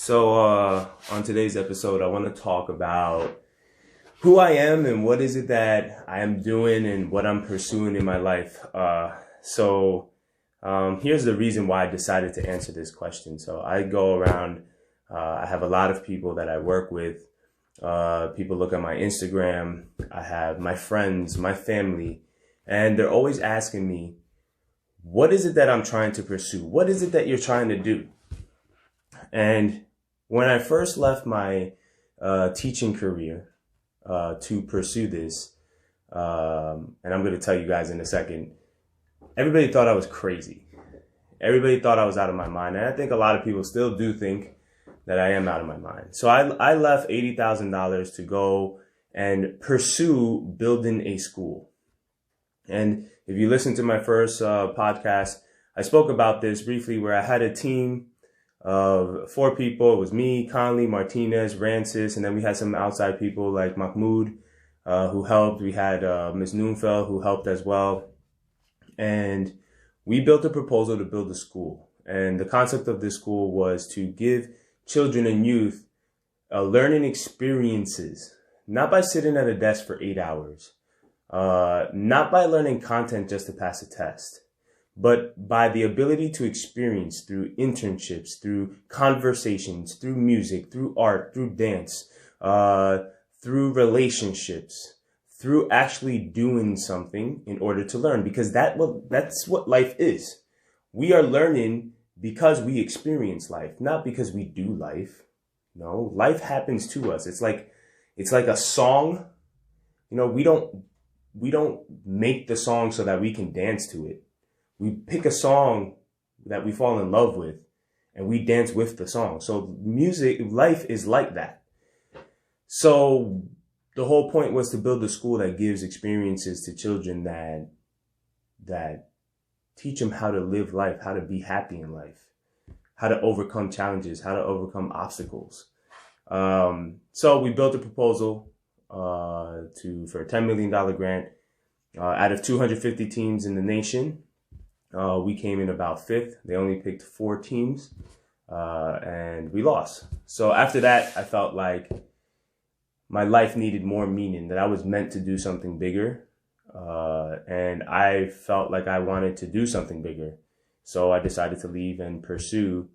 On today's episode, I want to talk about who I am and what is it that I am doing and what I'm pursuing in my life. Here's the reason why I decided to answer this question. So I go around, I have a lot of people that I work with. People look at my Instagram. I have my friends, my family, and they're always asking me, what is it that I'm trying to pursue? What is it that you're trying to do? And when I first left my teaching career to pursue this, and I'm going to tell you guys in a second, everybody thought I was crazy. Everybody thought I was out of my mind. And I think a lot of people still do think that I am out of my mind. So I left $80,000 to go and pursue building a school. And if you listen to my first podcast, I spoke about this briefly, where I had a team of 4 people. It was me, Conley, Martinez, Rancis, and then we had some outside people like Mahmoud who helped. We had Ms. Noonfeld who helped as well. And we built a proposal to build a school. And the concept of this school was to give children and youth learning experiences, not by sitting at a desk for 8 hours, not by learning content just to pass a test, but by the ability to experience through internships, through conversations, through music, through art, through dance, through relationships, through actually doing something in order to learn, because that's what life is. We are learning because we experience life, not because we do life. No, life happens to us. It's like a song. You know, we don't make the song so that we can dance to it. We pick a song that we fall in love with and we dance with the song. So life is like that. So the whole point was to build a school that gives experiences to children that teach them how to live life, how to be happy in life, how to overcome challenges, how to overcome obstacles. So we built a proposal for a $10 million grant. Out of 250 teams in the nation, we came in about 5th. They only picked 4 teams, and we lost. So after that, I felt like my life needed more meaning, that I was meant to do something bigger. And I felt like I wanted to do something bigger. So I decided to leave and pursue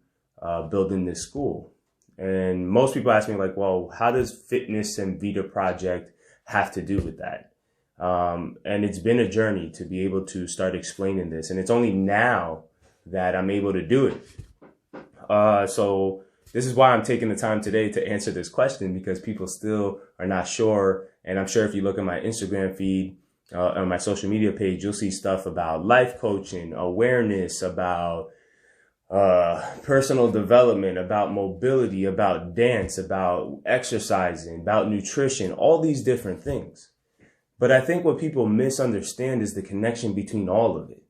building this school. And most people ask me, like, well, how does fitness and Vita Project have to do with that? And it's been a journey to be able to start explaining this. And it's only now that I'm able to do it. So this is why I'm taking the time today to answer this question, because people still are not sure. And I'm sure if you look at my Instagram feed, on my social media page, you'll see stuff about life coaching, awareness, about personal development, about mobility, about dance, about exercising, about nutrition, all these different things. But I think what people misunderstand is the connection between all of it.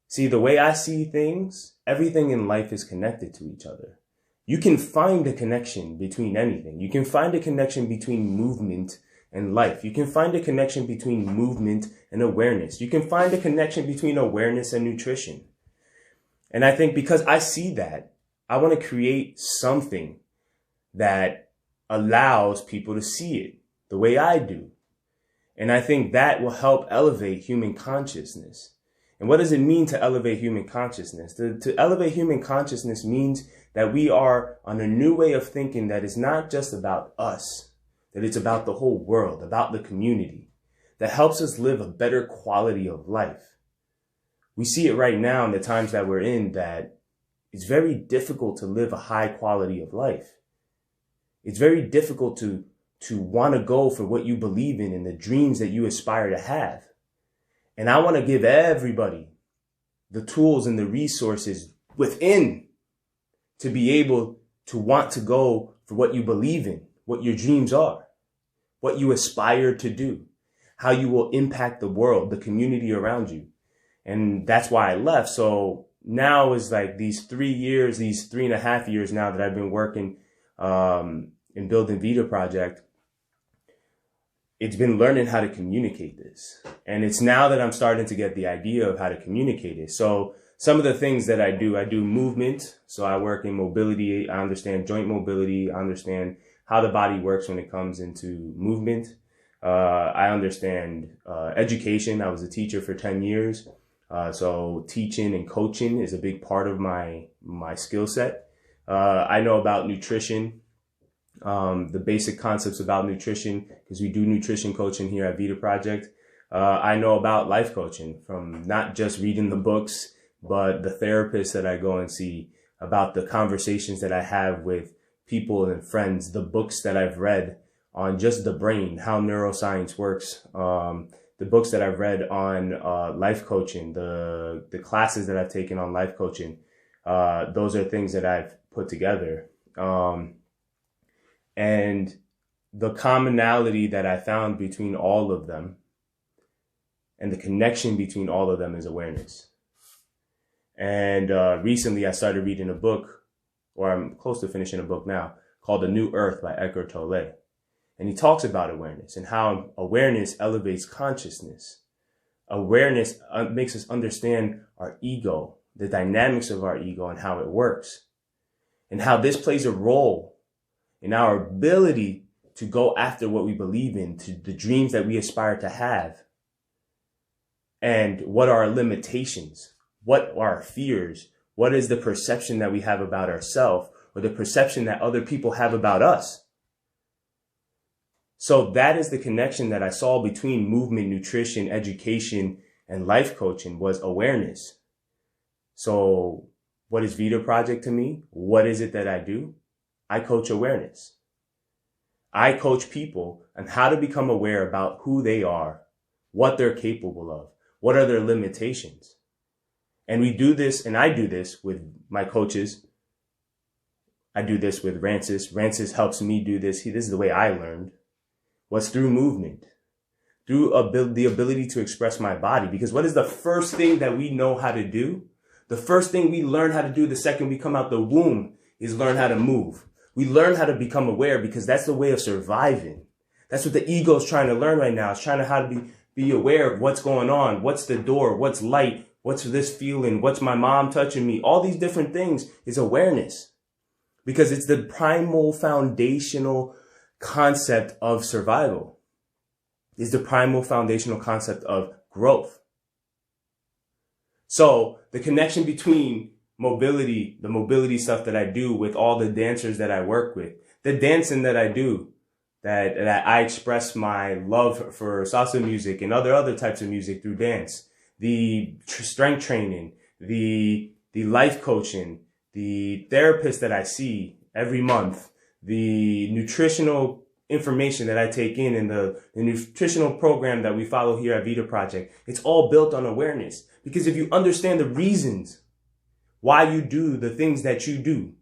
See, the way I see things, everything in life is connected to each other. You can find a connection between anything. You can find a connection between movement and life. You can find a connection between movement and awareness. You can find a connection between awareness and nutrition. And I think because I see that, I want to create something that allows people to see it the way I do. And I think that will help elevate human consciousness. And what does it mean to elevate human consciousness? To elevate human consciousness means that we are on a new way of thinking that is not just about us, that it's about the whole world, about the community, that helps us live a better quality of life. We see it right now in the times that we're in, that it's very difficult to live a high quality of life. It's very difficult to want to go for what you believe in and the dreams that you aspire to have. And I want to give everybody the tools and the resources within to be able to want to go for what you believe in, what your dreams are, what you aspire to do, how you will impact the world, the community around you. And that's why I left. So now is like these 3.5 years now that I've been working in building Vita Project. It's been learning how to communicate this. And it's now that I'm starting to get the idea of how to communicate it. So some of the things that I do movement. So I work in mobility. I understand joint mobility. I understand how the body works when it comes into movement. I understand education. I was a teacher for 10 years. So teaching and coaching is a big part of my skill set. I know about nutrition, the basic concepts about nutrition, because we do nutrition coaching here at Vita Project. I know about life coaching, from not just reading the books, but the therapists that I go and see, about the conversations that I have with people and friends, the books that I've read on just the brain, how neuroscience works, the books that I've read on life coaching, the classes that I've taken on life coaching. Those are things that I've put together. And the commonality that I found between all of them and the connection between all of them is awareness. And recently I started reading a book, or I'm close to finishing a book now, called The New Earth by Eckhart Tolle. And he talks about awareness and how awareness elevates consciousness. Awareness makes us understand our ego, the dynamics of our ego and how it works, and how this plays a role in our ability to go after what we believe in, to the dreams that we aspire to have. And what are our limitations? What are our fears? What is the perception that we have about ourselves, or the perception that other people have about us? So that is the connection that I saw between movement, nutrition, education, and life coaching, was awareness. So what is Vita Project to me? What is it that I do? I coach awareness. I coach people on how to become aware about who they are, what they're capable of, what are their limitations. And we do this, and I do this with my coaches. I do this with Rancis. Rancis helps me do this. This is the way I learned, was through movement, through the ability to express my body. Because what is the first thing that we know how to do? The first thing we learn how to do the second we come out the womb is learn how to move. We learn how to become aware, because that's the way of surviving. That's what the ego is trying to learn right now. It's trying to how to be aware of what's going on. What's the door? What's light? What's this feeling? What's my mom touching me? All these different things is awareness, because it's the primal foundational concept of survival. It's the primal foundational concept of growth. So the connection between mobility, the mobility stuff that I do with all the dancers that I work with, the dancing that I do, that I express my love for salsa music and other types of music through dance, the strength training, the life coaching, the therapist that I see every month, the nutritional information that I take in, and the nutritional program that we follow here at Vita Project. It's all built on awareness, because if you understand the reasons why you do the things that you do,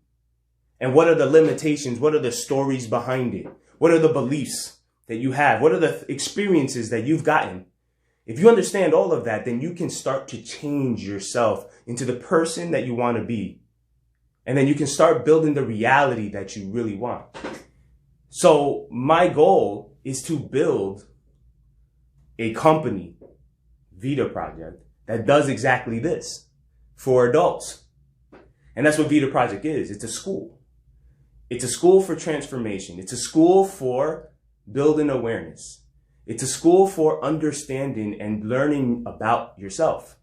and what are the limitations, what are the stories behind it, what are the beliefs that you have, what are the experiences that you've gotten, if you understand all of that, then you can start to change yourself into the person that you want to be. And then you can start building the reality that you really want. So my goal is to build a company, Vita Project, that does exactly this for adults. And that's what Vita Project is. It's a school. It's a school for transformation. It's a school for building awareness. It's a school for understanding and learning about yourself.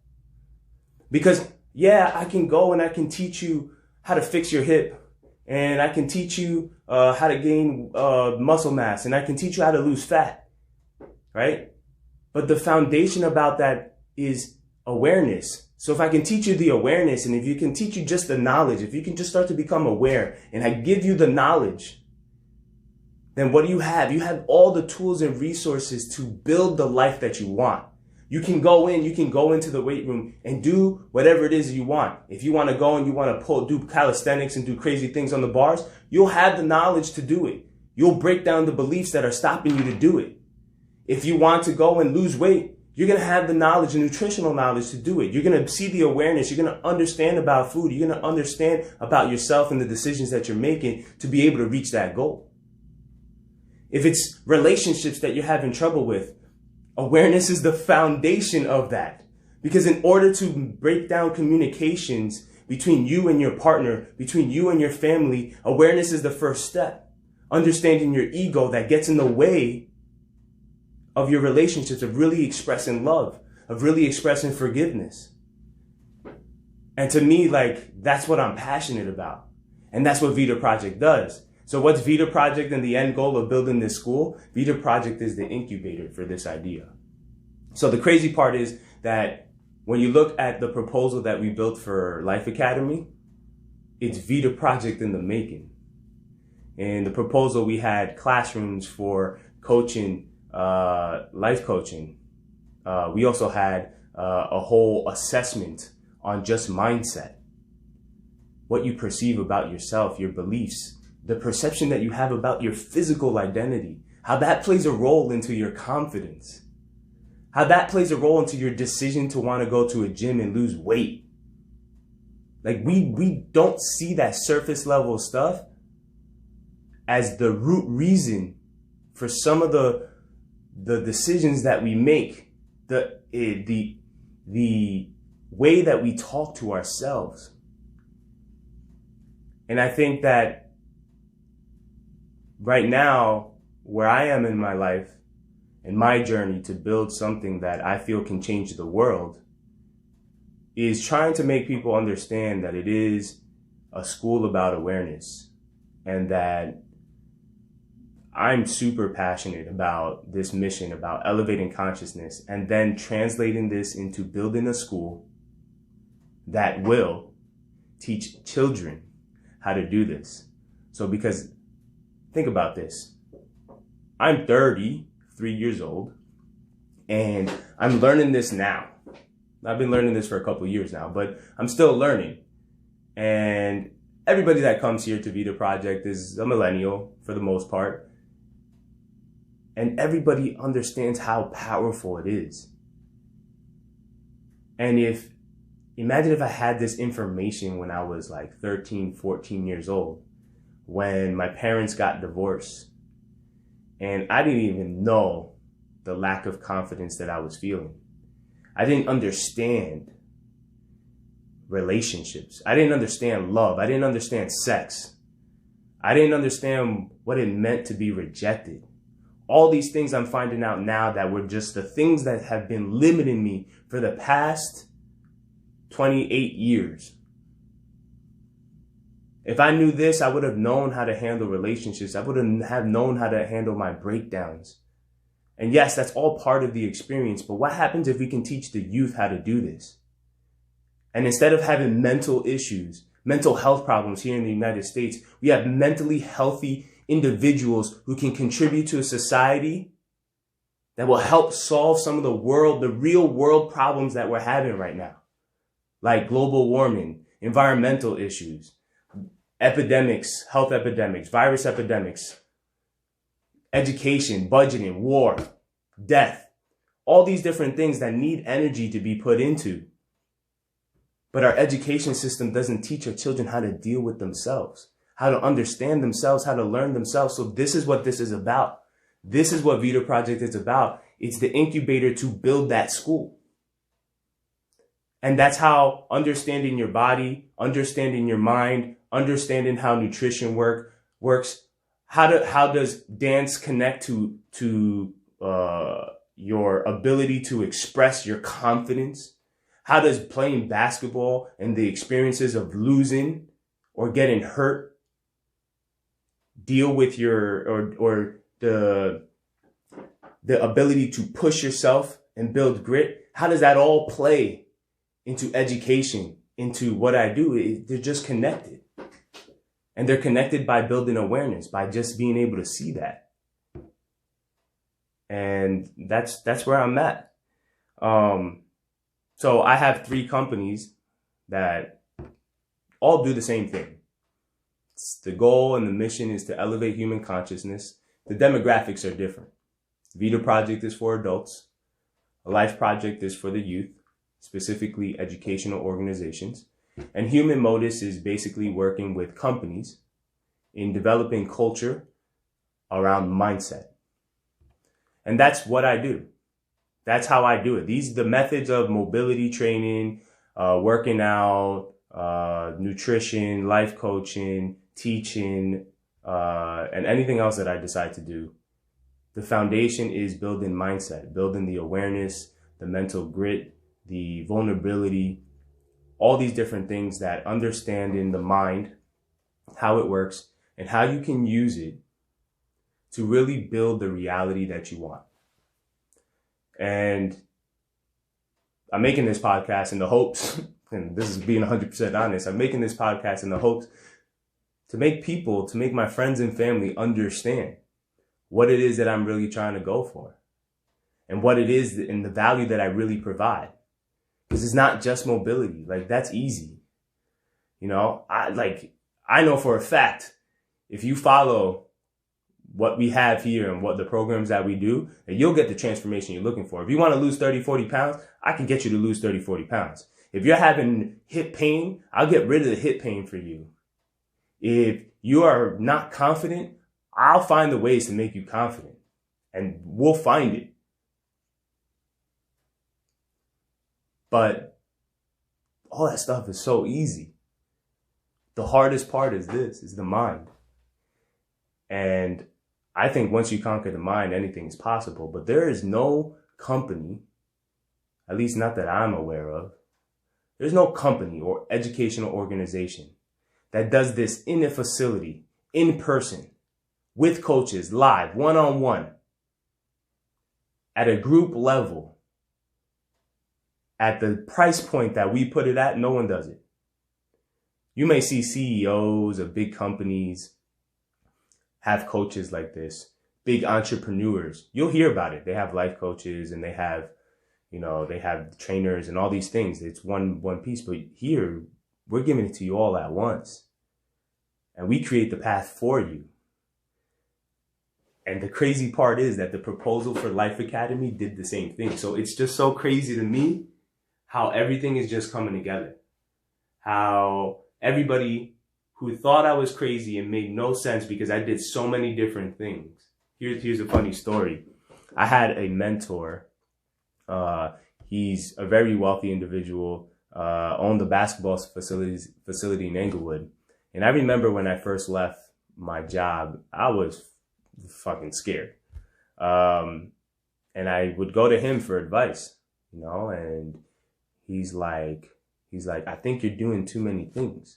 Because, yeah, I can go and I can teach you how to fix your hip, and I can teach you how to gain muscle mass, and I can teach you how to lose fat, right? But the foundation about that is awareness. So if I can teach you the awareness, and if you can teach you just the knowledge, if you can just start to become aware, and I give you the knowledge, then what do you have? You have all the tools and resources to build the life that you want. You can go into the weight room and do whatever it is you want. If you want to go and you want to do calisthenics and do crazy things on the bars, you'll have the knowledge to do it. You'll break down the beliefs that are stopping you to do it. If you want to go and lose weight, you're going to have the knowledge and nutritional knowledge to do it. You're going to see the awareness. You're going to understand about food. You're going to understand about yourself and the decisions that you're making to be able to reach that goal. If it's relationships that you're having trouble with, awareness is the foundation of that. Because in order to break down communications between you and your partner, between you and your family, awareness is the first step. Understanding your ego that gets in the way of your relationships, of really expressing love, of really expressing forgiveness. And to me, like, that's what I'm passionate about. And that's what Vita Project does. So what's Vita Project and the end goal of building this school? Vita Project is the incubator for this idea. So the crazy part is that when you look at the proposal that we built for Life Academy, it's Vita Project in the making. In the proposal, we had classrooms for coaching, life coaching. We also had a whole assessment on just mindset, what you perceive about yourself, your beliefs, the perception that you have about your physical identity, how that plays a role into your confidence, how that plays a role into your decision to want to go to a gym and lose weight. Like we don't see that surface level stuff as the root reason for some of the decisions that we make, the way that we talk to ourselves. And I think that right now, where I am in my life and my journey to build something that I feel can change the world, is trying to make people understand that it is a school about awareness, and that I'm super passionate about this mission, about elevating consciousness, and then translating this into building a school that will teach children how to do this. So because think about this, I'm 33 years old and I'm learning this now. I've been learning this for a couple of years now, but I'm still learning. And everybody that comes here to Vita Project is a millennial for the most part. And everybody understands how powerful it is. And imagine if I had this information when I was like 13, 14 years old, when my parents got divorced, and I didn't even know the lack of confidence that I was feeling. I didn't understand relationships. I didn't understand love. I didn't understand sex. I didn't understand what it meant to be rejected. All these things I'm finding out now that were just the things that have been limiting me for the past 28 years. If I knew this, I would have known how to handle relationships. I would have known how to handle my breakdowns. And yes, that's all part of the experience. But what happens if we can teach the youth how to do this? And instead of having mental issues, mental health problems here in the United States, we have mentally healthy individuals who can contribute to a society that will help solve some of the real world problems that we're having right now, like global warming, environmental issues, epidemics, health epidemics, virus epidemics, education, budgeting, war, death, all these different things that need energy to be put into. But our education system doesn't teach our children how to deal with themselves, how to understand themselves, how to learn themselves. So this is what this is about. This is what Vita Project is about. It's the incubator to build that school. And that's how understanding your body, understanding your mind, understanding how nutrition works. How does dance connect to your ability to express your confidence? How does playing basketball and the experiences of losing or getting hurt deal with your or the ability to push yourself and build grit? How does that all play into education, into what I do? They're just connected. And they're connected by building awareness, by just being able to see that. And that's where I'm at. So I have 3 companies that all do the same thing. The goal and the mission is to elevate human consciousness. The demographics are different. Vita Project is for adults. A Life Project is for the youth, specifically educational organizations. And Human Modus is basically working with companies in developing culture around mindset. And that's what I do. That's how I do it. These are the methods of mobility training, working out, nutrition, life coaching, teaching, and anything else that I decide to do. The foundation is building mindset, building the awareness, the mental grit, the vulnerability, all these different things, that understanding the mind, how it works, and how you can use it to really build the reality that you want. And I'm making this podcast in the hopes, and this is being 100% honest, I'm making this podcast in the hopes to make my friends and family understand what it is that I'm really trying to go for, and what it is and the value that I really provide. Because it's not just mobility. Like, that's easy. You know, I know for a fact, if you follow what we have here and what the programs that we do, that you'll get the transformation you're looking for. If you want to lose 30, 40 pounds, I can get you to lose 30, 40 pounds. If you're having hip pain, I'll get rid of the hip pain for you. If you are not confident, I'll find the ways to make you confident, and we'll find it. But all that stuff is so easy. The hardest part is the mind. And I think once you conquer the mind, anything is possible. But there is no company, at least not that I'm aware of, there's no company or educational organization that does this in a facility, in person, with coaches, live, one-on-one, at a group level, at the price point that we put it at. No one does it. You may see CEOs of big companies have coaches like this, big entrepreneurs. You'll hear about it. They have life coaches, and they have, they have trainers and all these things. It's one piece. But here, we're giving it to you all at once. And we create the path for you. And the crazy part is that the proposal for Life Academy did the same thing. So it's just so crazy to me how everything is just coming together. How everybody who thought I was crazy and made no sense because I did so many different things. Here's a funny story. I had a mentor. He's a very wealthy individual, owned a basketball facility in Inglewood. And I remember when I first left my job, I was fucking scared. And I would go to him for advice, and he's like, I think you're doing too many things.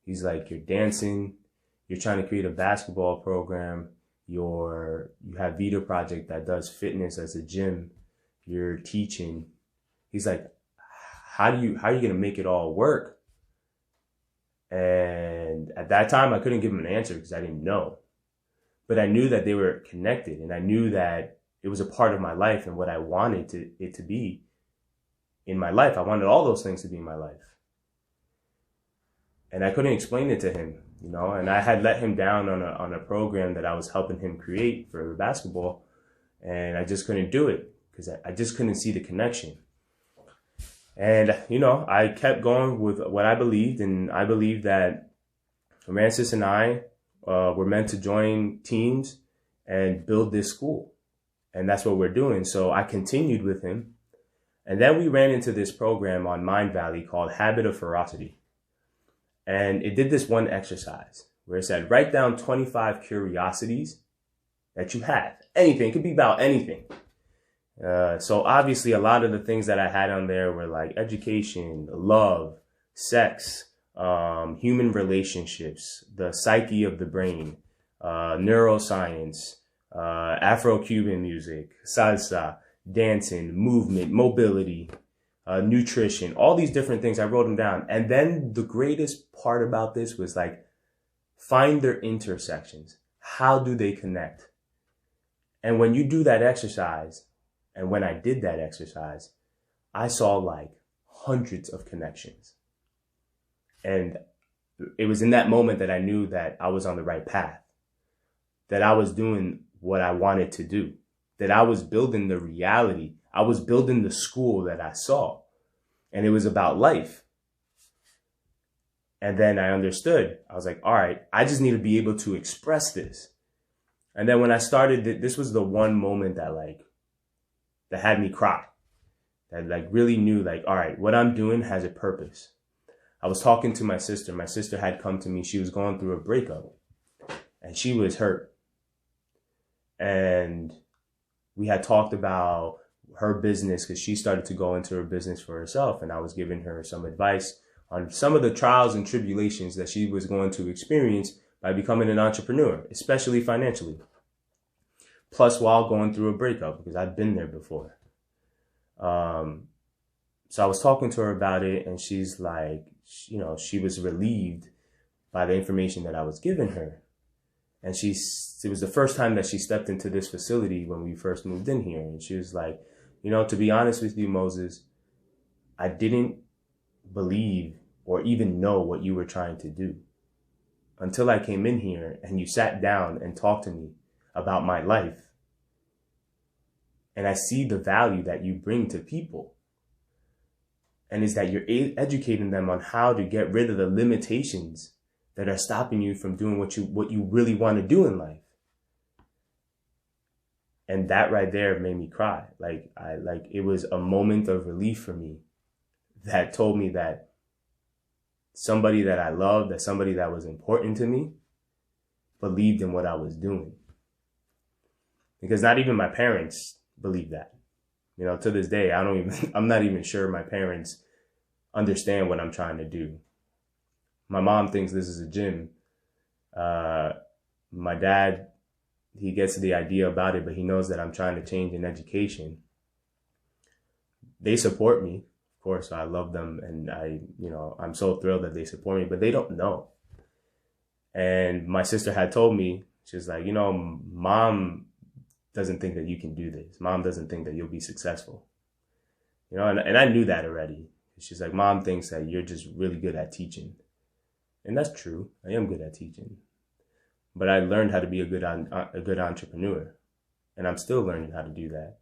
He's like, you're dancing, you're trying to create a basketball program, you have Vita Project that does fitness as a gym, you're teaching. He's like, how are you going to make it all work? And at that time, I couldn't give him an answer because I didn't know. But I knew that they were connected, and I knew that it was a part of my life and what I wanted it to be in my life. I wanted all those things to be in my life. And I couldn't explain it to him, and I had let him down on a program that I was helping him create for basketball. And I just couldn't do it because I just couldn't see the connection. And, I kept going with what I believed. And I believed that Francis and I were meant to join teams and build this school. And that's what we're doing. So I continued with him. And then we ran into this program on Mind Valley called Habit of Ferocity. And it did this one exercise where it said, write down 25 curiosities that you have. Anything. It could be about anything. So obviously a lot of the things that I had on there were like education, love, sex, human relationships, the psyche of the brain, neuroscience, Afro-Cuban music, salsa, dancing, movement, mobility, nutrition, all these different things. I wrote them down. And then the greatest part about this was like, find their intersections. How do they connect? And when you do that exercise, and when I did that exercise, I saw like hundreds of connections. And it was in that moment that I knew that I was on the right path, that I was doing what I wanted to do, that I was building the reality. I was building the school that I saw, and it was about life. And then I understood. I was like, all right, I just need to be able to express this. And then when I started, this was the one moment that had me cry. that like really knew like, all right, what I'm doing has a purpose. I was talking to my sister. My sister had come to me. She was going through a breakup and she was hurt. And we had talked about her business because she started to go into her business for herself. And I was giving her some advice on some of the trials and tribulations that she was going to experience by becoming an entrepreneur, especially financially. Plus while going through a breakup, because I've been there before. So I was talking to her about it, and she's like, you know, she was relieved by the information that I was giving her. And it was the first time that she stepped into this facility when we first moved in here. And she was like, you know, to be honest with you, Moses, I didn't believe or even know what you were trying to do until I came in here and you sat down and talked to me about my life. And I see the value that you bring to people. And is that you're educating them on how to get rid of the limitations that are stopping you from doing what you really want to do in life. And that right there made me cry. It was a moment of relief for me that told me that somebody that I loved, that somebody that was important to me, believed in what I was doing. Because not even my parents believe that. You know, to this day, I'm not even sure my parents understand what I'm trying to do. My mom thinks this is a gym. My dad, he gets the idea about it, but he knows that I'm trying to change in education. They support me, of course. I love them, and I'm so thrilled that they support me, but they don't know. And my sister had told me, she's like, you know, Mom doesn't think that you can do this. Mom doesn't think that you'll be successful. You know, and I knew that already. She's like, Mom thinks that you're just really good at teaching. And that's true. I am good at teaching. But I learned how to be a good entrepreneur. And I'm still learning how to do that.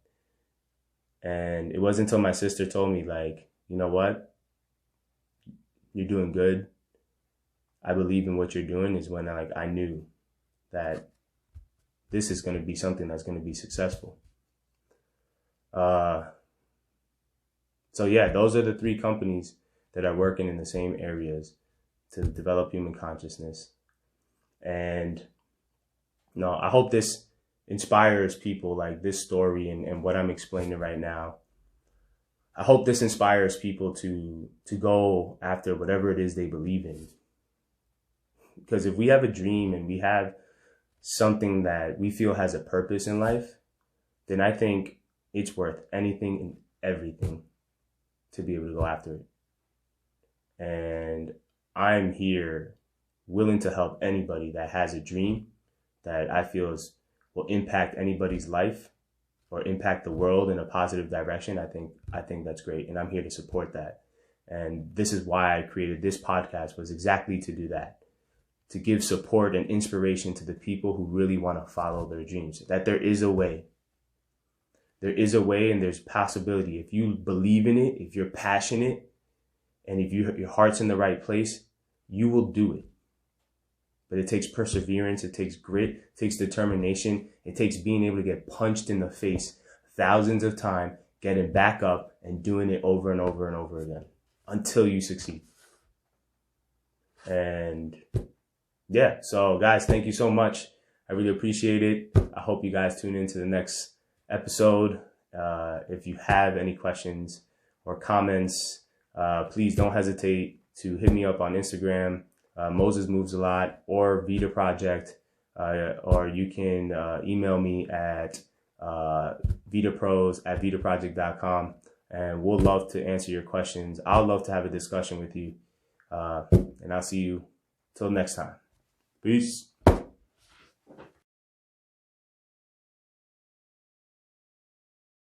And it wasn't until my sister told me, like, you know what? You're doing good. I believe in what you're doing, is when I knew that this is going to be something that's going to be successful. So yeah, those are the 3 companies that are working in the same areas to develop human consciousness. And I hope this inspires people, like this story and what I'm explaining right now. I hope this inspires people to go after whatever it is they believe in. Because if we have a dream and we have something that we feel has a purpose in life, then I think it's worth anything and everything to be able to go after it. And I'm here willing to help anybody that has a dream that I feel will impact anybody's life or impact the world in a positive direction. I think that's great. And I'm here to support that. And this is why I created this podcast, was exactly to do that, to give support and inspiration to the people who really want to follow their dreams, that there is a way. There is a way, and there's possibility. If you believe in it, if you're passionate, and if your heart's in the right place, you will do it. But it takes perseverance, it takes grit, it takes determination, it takes being able to get punched in the face thousands of times, getting back up and doing it over and over and over again until you succeed. And yeah, so guys, thank you so much. I really appreciate it. I hope you guys tune into the next episode. If you have any questions or comments, please don't hesitate to hit me up on Instagram, Moses Moves a Lot, or Vita Project, or you can email me at vitapros@vitaproject.com, and we'll love to answer your questions. I'll love to have a discussion with you, and I'll see you till next time. Peace.